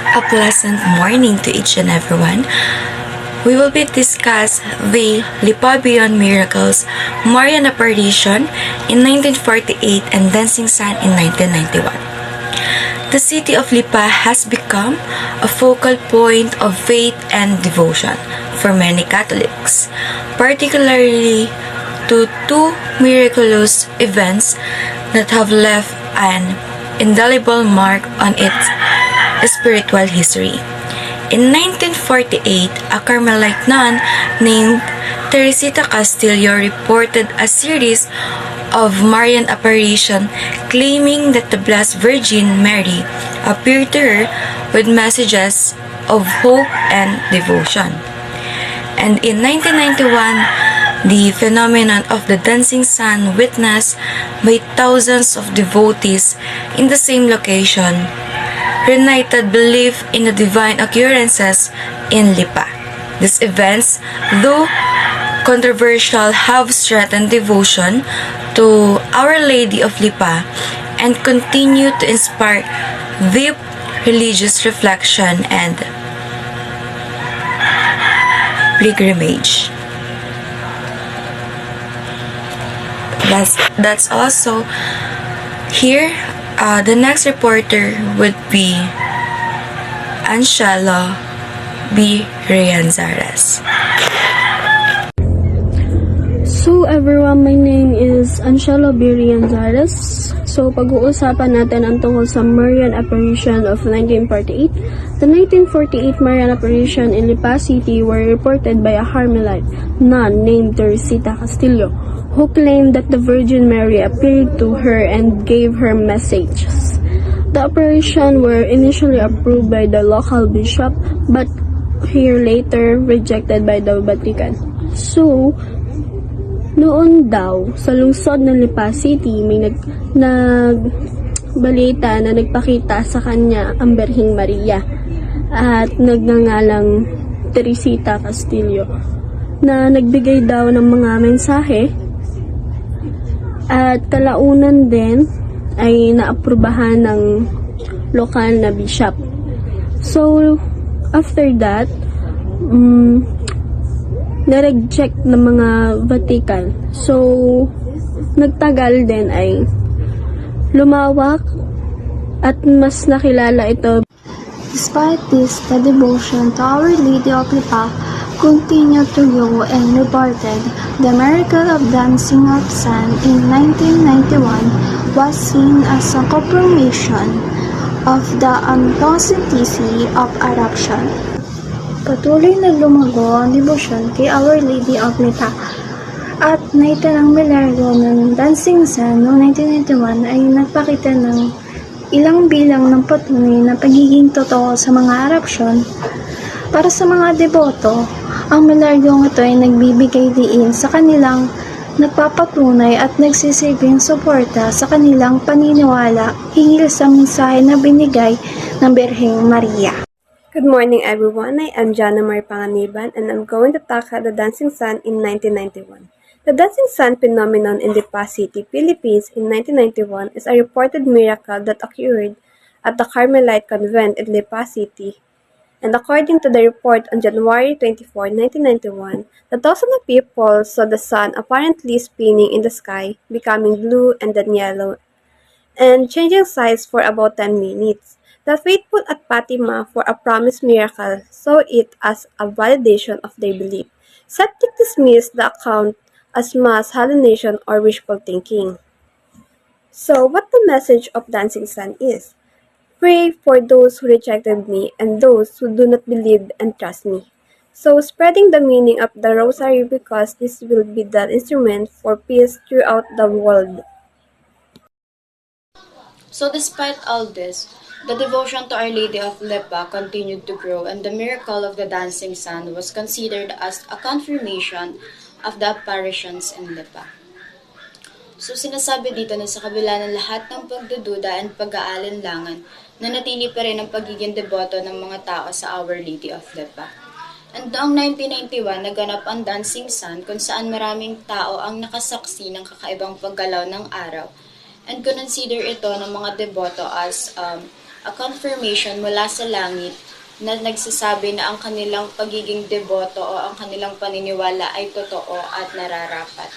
A pleasant morning to each and everyone. We will be discuss the Lipa Beyond Miracles Marian Apparition in 1948 and Dancing Sun in 1991. The city of Lipa has become a focal point of faith and devotion for many Catholics, particularly to two miraculous events that have left an indelible mark on its spiritual history. In 1948, a Carmelite nun named Teresita Castillo reported a series of Marian apparitions claiming that the Blessed Virgin Mary appeared to her with messages of hope and devotion. And in 1991, the phenomenon of the dancing sun witnessed by thousands of devotees in the same location reunited belief in the divine occurrences in Lipa. These events, though controversial, have strengthened devotion to Our Lady of Lipa and continue to inspire deep religious reflection and pilgrimage. That's also here. The next reporter would be Anshelo B. Rianzares. So everyone, my name is Anshelo B. Rianzares. So pag-uusapan natin ang tungkol sa Marian Apparition of 1948. The 1948 Marian Apparition in Lipa City were reported by a Carmelite nun named Teresita Castillo, who claimed that the Virgin Mary appeared to her and gave her messages. The apparition were initially approved by the local bishop, but here later rejected by the Vatican. So, noon daw, sa lungsod ng Lipa City, may nagbalita na nagpakita sa kanya ang Birheng Maria at nagngangalang Teresita Castillo na nagbigay daw ng mga mensahe at kalaunan din ay naaprubahan ng lokal na bishop. So, after that, na-reject ng mga Vatican. So, nagtagal din ay lumawak at mas nakilala ito. Despite this, the devotion to Our Lady of Lipa continued to grow and reported. The miracle of dancing of sun in 1991 was seen as a confirmation of the authenticity of eruption. Patuloy na lumago ang debosyon kay Our Lady of Lipa at naitanang milaryo ng dancing sun noong 1991 ay nagpakita ng ilang bilang ng patunay na pagiging totoo sa mga erupsyon. Para sa mga deboto, ang milaryong ito ay nagbibigay diin sa kanilang nagpapatunay at nagsisilbing suporta sa kanilang paniniwala hinggil sa mensahe na binigay ng Birheng Maria. Good morning everyone, I am Jana Mar Panganiban and I'm going to talk about the dancing sun in 1991. The dancing sun phenomenon in Lipa City, Philippines in 1991 is a reported miracle that occurred at the Carmelite Convent in Lipa City. And according to the report on January 24, 1991, the thousands of people saw the sun apparently spinning in the sky, becoming blue and then yellow, and changing size for about 10 minutes. The faithful at Fatima for a promised miracle saw it as a validation of their belief. Skeptics dismissed the account as mass hallucination or wishful thinking. So, what the message of Dancing Sun is? Pray for those who rejected me and those who do not believe and trust me. So, spreading the meaning of the rosary because this will be the instrument for peace throughout the world. So despite all this, the devotion to Our Lady of Lipa continued to grow and the miracle of the dancing sun was considered as a confirmation of the apparitions in Lipa. So sinasabi dito na sa kabila ng lahat ng pagdududa and pag-aalinlangan, nanatili pa rin ang pagiging deboto ng mga tao sa Our Lady of Lipa. And noong 1991, naganap ang Dancing Sun kung saan maraming tao ang nakasaksi ng kakaibang paggalaw ng araw and consider ito ng mga deboto as a confirmation mula sa langit na nagsasabi na ang kanilang pagiging deboto o ang kanilang paniniwala ay totoo at nararapat.